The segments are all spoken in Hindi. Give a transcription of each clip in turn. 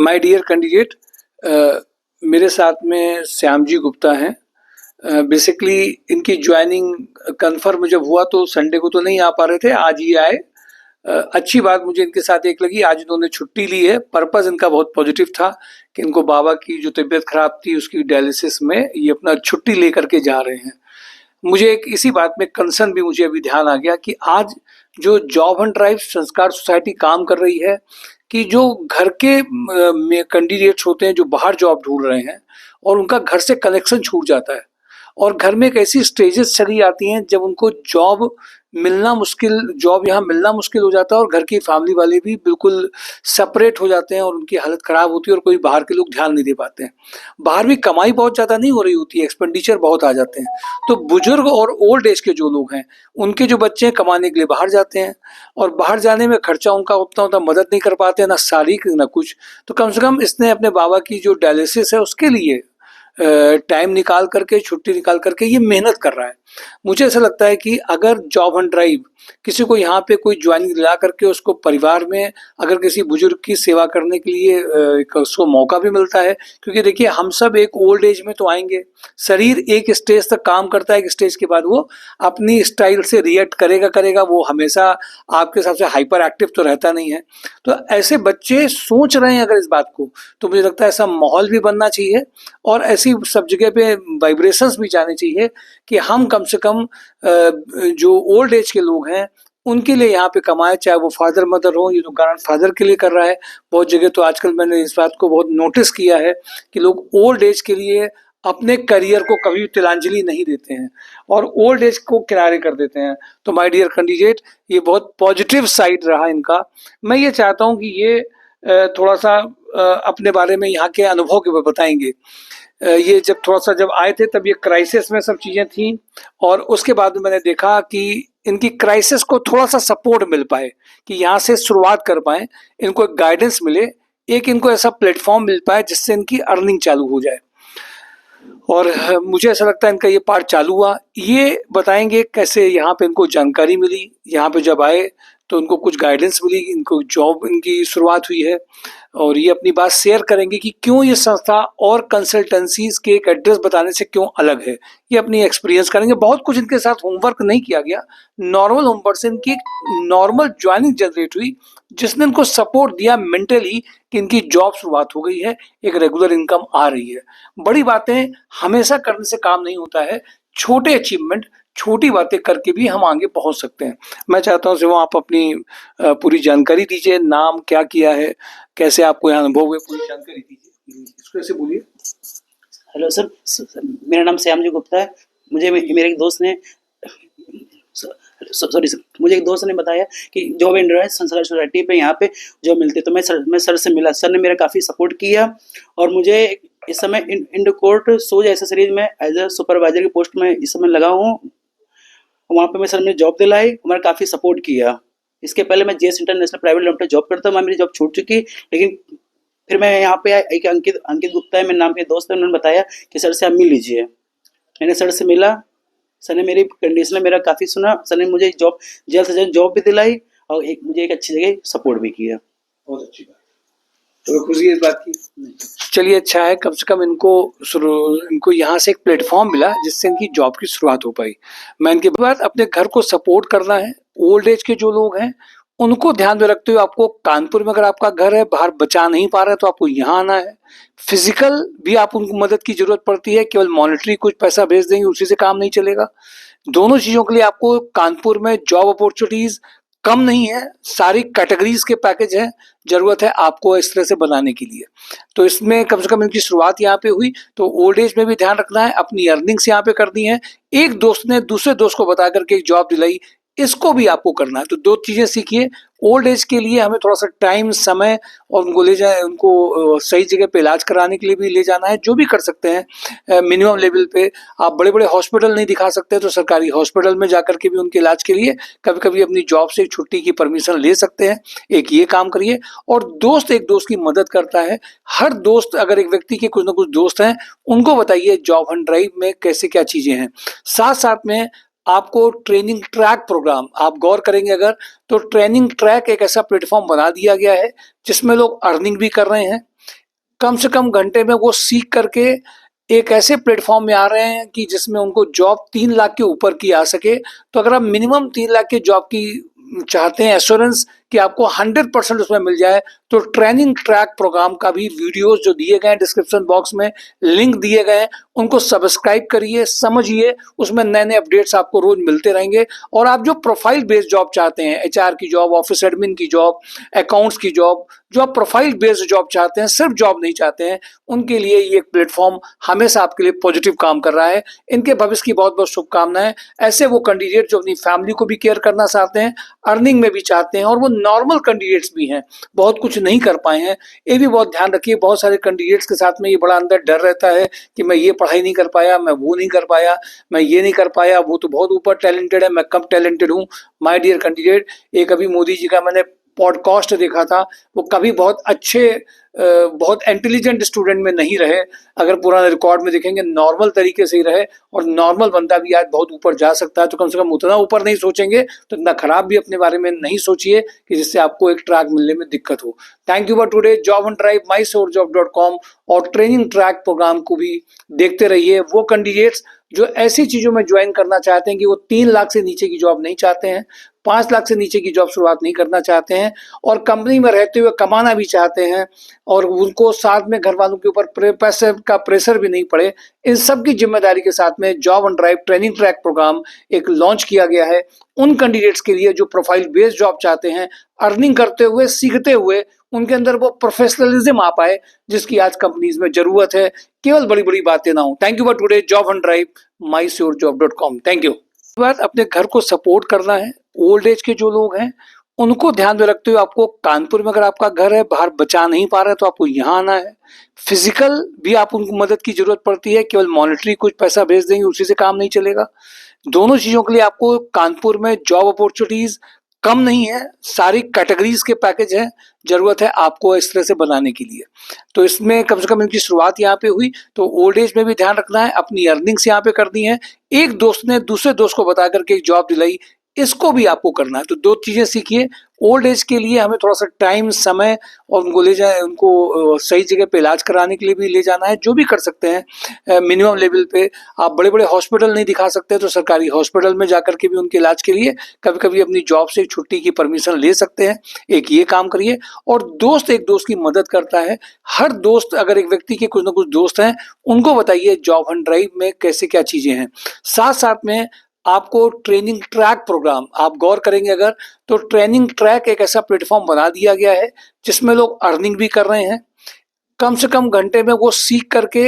माय डियर कैंडिडेट, मेरे साथ में श्याम जी गुप्ता हैं। बेसिकली इनकी ज्वाइनिंग कंफर्म जब हुआ तो संडे को तो नहीं आ पा रहे थे, आज ही आए। अच्छी बात मुझे इनके साथ एक लगी, आज इन्होंने छुट्टी ली है। पर्पस इनका बहुत पॉजिटिव था कि इनको बाबा की जो तबीयत खराब थी उसकी डायलिसिस में ये अपना छुट्टी लेकर के जा रहे हैं। मुझे एक इसी बात में कंसर्न भी मुझे अभी ध्यान आ गया कि आज जो जॉब एंड ड्राइव संस्कार सोसाइटी काम कर रही है कि जो घर के कैंडिडेट्स होते हैं जो बाहर जॉब ढूंढ रहे हैं और उनका घर से कनेक्शन छूट जाता है और घर में एक ऐसी स्टेजेस चली आती हैं जब उनको जॉब यहाँ मिलना मुश्किल हो जाता है और घर की फैमिली वाले भी बिल्कुल सेपरेट हो जाते हैं और उनकी हालत खराब होती है और कोई बाहर के लोग ध्यान नहीं दे पाते हैं। बाहर भी कमाई बहुत ज़्यादा नहीं हो रही होती है, एक्सपेंडिचर बहुत आ जाते हैं। तो बुजुर्ग और ओल्ड एज के जो लोग हैं उनके जो बच्चे हैं कमाने के लिए बाहर जाते हैं और बाहर जाने में खर्चा उनका उतना मदद नहीं कर पाते, ना शारीरिक ना कुछ। तो कम से कम इसने अपने बाबा की जो डायलिसिस है उसके लिए टाइम निकाल करके, छुट्टी निकाल करके ये मेहनत कर रहा है। मुझे ऐसा लगता है कि अगर जॉब एंड ड्राइव किसी को यहाँ पे कोई ज्वाइनिंग दिला करके उसको परिवार में अगर किसी बुजुर्ग की सेवा करने के लिए एक उसको मौका भी मिलता है, क्योंकि देखिए हम सब एक ओल्ड एज में तो आएंगे, शरीर एक स्टेज तक काम करता है, एक स्टेज के बाद वो अपनी स्टाइल से रिएक्ट करेगा, वो हमेशा आपके हिसाब से हाइपर एक्टिव तो रहता नहीं है। तो ऐसे बच्चे सोच रहे हैं अगर इस बात को, तो मुझे लगता है ऐसा माहौल भी बनना चाहिए और ऐसी सब जगह पे वाइब्रेशंस भी जाने चाहिए कि हम कम से कम जो ओल्ड एज के लोग हैं उनके लिए यहाँ पे कमाए, चाहे वो फादर मदर हो। ये तो ग्रैंड फादर के लिए कर रहा है बहुत जगह। तो आजकल मैंने इस बात को बहुत नोटिस किया है कि लोग ओल्ड एज के लिए अपने करियर को कभी तिलांजलि नहीं देते हैं और ओल्ड एज को किनारे कर देते हैं। तो माय डियर कैंडिडेट, ये बहुत पॉजिटिव साइड रहा इनका। मैं ये चाहता हूँ कि ये थोड़ा सा अपने बारे में यहाँ के अनुभव के बताएंगे। ये जब आए थे तब ये क्राइसिस में सब चीज़ें थी और उसके बाद मैंने देखा कि इनकी क्राइसिस को थोड़ा सा सपोर्ट मिल पाए कि यहाँ से शुरुआत कर पाए, इनको एक गाइडेंस मिले, एक इनको ऐसा प्लेटफॉर्म मिल पाए जिससे इनकी अर्निंग चालू हो जाए। और मुझे ऐसा लगता है इनका ये पार्ट चालू हुआ। ये बताएंगे कैसे यहाँ पे इनको जानकारी मिली, यहाँ पे जब आए तो उनको कुछ गाइडेंस मिली, इनको जॉब इनकी शुरुआत हुई है और ये अपनी बात शेयर करेंगे कि क्यों ये संस्था और कंसल्टेंसीज के एक एड्रेस बताने से क्यों अलग है। ये अपनी एक्सपीरियंस करेंगे। बहुत कुछ इनके साथ होमवर्क नहीं किया गया, नॉर्मल होमवर्क से इनकी नॉर्मल ज्वाइनिंग जनरेट हुई जिसने इनको सपोर्ट दिया मेंटली कि इनकी जॉब शुरुआत हो गई है, एक रेगुलर इनकम आ रही है। बड़ी बातें हमेशा करने से काम नहीं होता है, छोटे अचीवमेंट, छोटी बातें करके भी हम आगे पहुंच सकते हैं। मैं चाहता हूं सिर्फ आप अपनी पूरी जानकारी दीजिए, नाम क्या किया है, कैसे आपको यहाँ अनुभव हुए, पूरी जानकारी दीजिए। इसको ऐसे बोलिए। हेलो सर, मेरा नाम श्याम जी गुप्ता है। मेरे एक दोस्त ने मुझे एक दोस्त ने बताया कि जॉब एंड ड्राइव संस्कार सोसाइटी पे यहाँ पे जॉब मिलती है। तो मैं सर से मिला, सर ने मेरा काफ़ी सपोर्ट किया और मुझे इस समय इंडोकोर्ट सोज एक्सेसरीज में एज ए सुपरवाइजर की पोस्ट में इस समय लगा हूँ। वहाँ पे मैं सर ने जॉब दिलाई, हमारा काफ़ी सपोर्ट किया। इसके पहले मैं JS international private limited job करता हूँ, मेरी जॉब छूट चुकी, लेकिन फिर मैं यहाँ पे एक अंकित गुप्ता है, मेरे नाम के दोस्त है, उन्होंने बताया कि सर से आप मिल लीजिए। मैंने सर से मिला, सर ने मेरी कंडीशन मेरा काफ़ी सुना, सर ने मुझे जॉब जल्द से जल्द जॉब भी दिलाई और मुझे एक अच्छी जगह सपोर्ट भी किया। बहुत अच्छी बात, तो खुशी इस बात की। चलिए अच्छा है, कम से कम इनको यहाँ से एक प्लेटफॉर्म मिला जिससे इनकी जॉब की शुरुआत हो पाई। मैं इनके बाद अपने घर को सपोर्ट करना है। ओल्ड एज के जो लोग हैं उनको ध्यान में रखते हुए आपको कानपुर में अगर आपका घर है, बाहर बचा नहीं पा रहा है तो आपको यहाँ आना है। फिजिकल भी आप उनको मदद की जरूरत पड़ती है, केवल मॉनेटरी कुछ पैसा भेज देंगे उसी से काम नहीं चलेगा। दोनों चीजों के लिए आपको कानपुर में जॉब अपॉर्चुनिटीज कम नहीं है, सारी कैटेगरीज के पैकेज है, जरूरत है आपको इस तरह से बनाने के लिए। तो इसमें कम से कम इनकी शुरुआत यहाँ पे हुई। तो ओल्ड एज में भी ध्यान रखना है, अपनी अर्निंग्स यहाँ पे करनी है। एक दोस्त ने दूसरे दोस्त को बता करके एक जॉब दिलाई, इसको भी आपको करना है। तो दो चीजें सीखिए। ओल्ड एज के लिए हमें थोड़ा सा टाइम, समय और उनको ले जाए, उनको सही जगह पे इलाज कराने के लिए भी ले जाना है, जो भी कर सकते हैं मिनिमम लेवल पे। आप बड़े बड़े हॉस्पिटल नहीं दिखा सकते तो सरकारी हॉस्पिटल में जाकर के भी उनके इलाज के लिए कभी कभी अपनी जॉब से छुट्टी की परमिशन ले सकते हैं। एक ये काम करिए। और दोस्त एक दोस्त की मदद करता है। हर दोस्त, अगर एक व्यक्ति के कुछ ना कुछ दोस्त हैं, उनको बताइए जॉब एंड ड्राइव में कैसे क्या चीजें हैं। साथ साथ में आपको ट्रेनिंग ट्रैक प्रोग्राम, आप गौर करेंगे अगर, तो ट्रेनिंग ट्रैक एक ऐसा प्लेटफॉर्म बना दिया गया है जिसमें लोग अर्निंग भी कर रहे हैं, कम से कम घंटे में वो सीख करके एक ऐसे प्लेटफॉर्म में आ रहे हैं कि जिसमें उनको जॉब 3 लाख के ऊपर की आ सके। तो अगर आप मिनिमम 3 लाख की जॉब की चाहते हैं एश्योरेंस कि आपको 100% उसमें मिल जाए, तो ट्रेनिंग ट्रैक प्रोग्राम का भी वीडियोस जो दिए गए हैं डिस्क्रिप्शन बॉक्स में, लिंक दिए गए हैं, उनको सब्सक्राइब करिए, समझिए, उसमें नए नए अपडेट्स आपको रोज मिलते रहेंगे। और आप जो प्रोफाइल बेस्ड जॉब चाहते हैं, एचआर की जॉब, ऑफिस एडमिन की जॉब, अकाउंट्स की जॉब, जो आप प्रोफाइल बेस्ड जॉब चाहते हैं, सिर्फ जॉब नहीं चाहते हैं, उनके लिए ये प्लेटफॉर्म हमेशा आपके लिए पॉजिटिव काम कर रहा है। इनके भविष्य की बहुत बहुत शुभकामनाएं। ऐसे वो कैंडिडेट जो अपनी फैमिली को भी केयर करना चाहते हैं, अर्निंग में भी चाहते हैं, और वो नॉर्मल कैंडिडेट्स भी हैं, बहुत कुछ नहीं कर पाए हैं, ये भी बहुत ध्यान रखिए। बहुत सारे कैंडिडेट्स के साथ में ये बड़ा अंदर डर रहता है कि मैं ये पढ़ाई नहीं कर पाया, मैं वो नहीं कर पाया, मैं ये नहीं कर पाया, वो तो बहुत ऊपर टैलेंटेड है, मैं कम टैलेंटेड हूँ। माय डियर कैंडिडेट, एक अभी मोदी जी का मैंने पॉडकास्ट देखा था, वो कभी बहुत अच्छे बहुत इंटेलिजेंट स्टूडेंट में नहीं रहे। अगर पुराने रिकॉर्ड में देखेंगे, नॉर्मल तरीके से ही रहे, और नॉर्मल बंदा भी आज बहुत ऊपर जा सकता है। तो कम से कम उतना ऊपर नहीं सोचेंगे तो इतना खराब भी अपने बारे में नहीं सोचिए कि जिससे आपको एक ट्रैक मिलने में दिक्कत हो। Thank you for today. Job on drive, mysourjob.com और ट्रेनिंग ट्रैक प्रोग्राम को भी देखते रहिए। वो कैंडिडेट्स जो ऐसी चीजों में ज्वाइन करना चाहते हैं कि वो 3 लाख से नीचे की जॉब नहीं चाहते हैं, 5 लाख से नीचे की जॉब शुरुआत नहीं करना चाहते हैं, और कंपनी में रहते हुए कमाना भी चाहते हैं, और उनको साथ में घर वालों के ऊपर पैसे का प्रेशर भी नहीं पड़े, इन सब की जिम्मेदारी के साथ में job on drive training track program एक लॉन्च किया गया है उन कैंडिडेट्स के लिए जो प्रोफाइल बेस्ड जॉब चाहते हैं, अर्निंग करते हुए, सीखते हुए, उनके अंदर वो प्रोफेशनलिज्म आ पाए जिसकी आज कंपनीज में जरूरत है। केवल बड़ी बड़ी बातें ना हो। Thank you for today. Job on drive, mysourjob.com। Thank you. बात अपने घर को सपोर्ट करना है। ओल्ड एज के जो लोग हैं उनको ध्यान में रखते हुए आपको कानपुर में अगर आपका घर है, बाहर बचा नहीं पा रहे तो आपको यहाँ आना है। फिजिकल भी आप उनको मदद की जरूरत पड़ती है, केवल मॉनेटरी कुछ पैसा भेज देंगे उसी से काम नहीं चलेगा। दोनों चीजों के लिए आपको कानपुर में जॉब अपॉर्चुनिटीज कम नहीं है, सारी कैटेगरीज के पैकेज हैं, जरूरत है आपको इस तरह से बनाने के लिए। तो इसमें कम से कम इनकी शुरुआत यहाँ पे हुई, तो ओल्ड एज में भी ध्यान रखना है, अपनी अर्निंग्स यहाँ पे करनी है। एक दोस्त ने दूसरे दोस्त को बता करके एक जॉब दिलाई, इसको भी आपको करना है। तो दो चीजें सीखिए। ओल्ड एज के लिए हमें थोड़ा सा टाइम, समय, और उनको ले जाए, उनको सही जगह पे इलाज कराने के लिए भी ले जाना है, जो भी कर सकते हैं मिनिमम लेवल पे। आप बड़े बड़े हॉस्पिटल नहीं दिखा सकते तो सरकारी हॉस्पिटल में जाकर के भी उनके इलाज के लिए कभी कभी अपनी जॉब से छुट्टी की परमिशन ले सकते हैं। एक ये काम करिए। और दोस्त एक दोस्त की मदद करता है। हर दोस्त, अगर एक व्यक्ति के कुछ ना कुछ दोस्त हैं, उनको बताइए जॉब ऑन ड्राइव में कैसे क्या चीजें हैं। साथ साथ में आपको ट्रेनिंग ट्रैक प्रोग्राम, आप गौर करेंगे अगर, तो ट्रेनिंग ट्रैक एक ऐसा प्लेटफॉर्म बना दिया गया है जिसमें लोग अर्निंग भी कर रहे हैं। कम से कम घंटे में वो सीख करके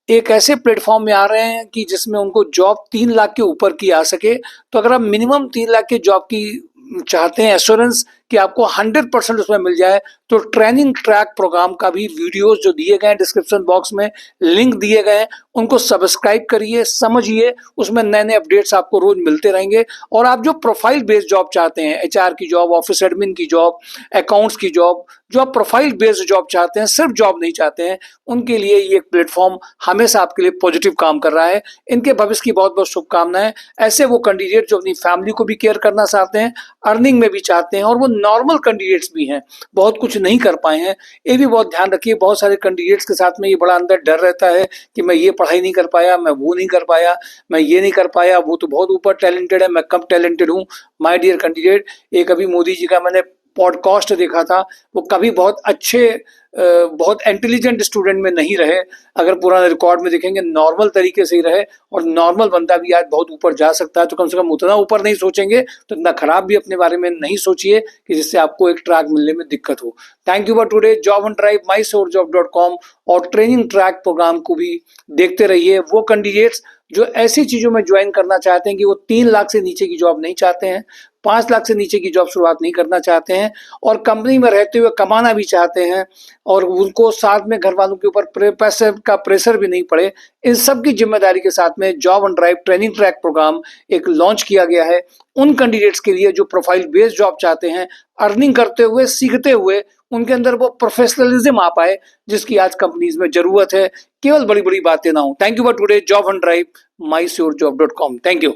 एक ऐसे प्लेटफॉर्म में आ रहे हैं कि जिसमें उनको जॉब 3 लाख के ऊपर की आ सके। तो अगर आप मिनिमम 3 लाख की जॉब की चाहते हैं एश्योरेंस कि आपको 100% उसमें मिल जाए, तो ट्रेनिंग ट्रैक प्रोग्राम का भी वीडियोस जो दिए गए हैं डिस्क्रिप्शन बॉक्स में, लिंक दिए गए हैं, उनको सब्सक्राइब करिए, समझिए, उसमें नए नए अपडेट्स आपको रोज मिलते रहेंगे। और आप जो प्रोफाइल बेस्ड जॉब चाहते हैं, एचआर की जॉब, ऑफिस एडमिन की जॉब, अकाउंट्स की जॉब, जो आप प्रोफाइल बेस्ड जॉब चाहते हैं, सिर्फ जॉब नहीं चाहते हैं, उनके लिए ये प्लेटफॉर्म हमेशा आपके लिए पॉजिटिव काम कर रहा है। इनके भविष्य की बहुत बहुत शुभकामनाएं। ऐसे वो कैंडिडेट जो अपनी फैमिली को भी केयर करना चाहते हैं, अर्निंग में भी चाहते हैं, और वो नॉर्मल कैंडिडेट्स भी हैं, बहुत कुछ नहीं कर पाए हैं, ये भी बहुत ध्यान रखिए। बहुत सारे कैंडिडेट्स के साथ में ये बड़ा अंदर डर रहता है कि मैं ये पढ़ाई नहीं कर पाया, मैं वो नहीं कर पाया, मैं ये नहीं कर पाया, वो तो बहुत ऊपर टैलेंटेड है, मैं कम टैलेंटेड हूँ। माय डियर कैंडिडेट, एक अभी मोदी जी का मैंने पॉडकास्ट देखा था, वो कभी बहुत अच्छे बहुत इंटेलिजेंट स्टूडेंट में नहीं रहे। अगर पुराने रिकॉर्ड में देखेंगे, नॉर्मल तरीके से ही रहे, और नॉर्मल बंदा भी आज बहुत ऊपर जा सकता है। तो कम से कम उतना ऊपर नहीं सोचेंगे तो इतना खराब भी अपने बारे में नहीं सोचिए कि जिससे आपको एक ट्रैक मिलने में दिक्कत हो। Thank you for today. Job on drive, mysourjob.com और ट्रेनिंग ट्रैक प्रोग्राम को भी देखते रहिए। वो कैंडिडेट्स जो ऐसी चीजों में ज्वाइन करना चाहते हैं कि वो 3 लाख से नीचे की जॉब नहीं चाहते हैं, 5 लाख से नीचे की जॉब शुरुआत नहीं करना चाहते हैं, और कंपनी में रहते हुए कमाना भी चाहते हैं, और उनको साथ में घर वालों के ऊपर पैसे का प्रेशर भी नहीं पड़े, इन सब की जिम्मेदारी के साथ में job on drive training track program एक लॉन्च किया गया है उन कैंडिडेट्स के लिए जो प्रोफाइल बेस्ड जॉब चाहते हैं, अर्निंग करते हुए, सीखते हुए, उनके अंदर वो प्रोफेशनलिज्म आ पाए जिसकी आज कंपनीज में जरूरत है। केवल बड़ी बड़ी बातें ना हो। Thank you for today. Job on drive, mysourjob.com। Thank you.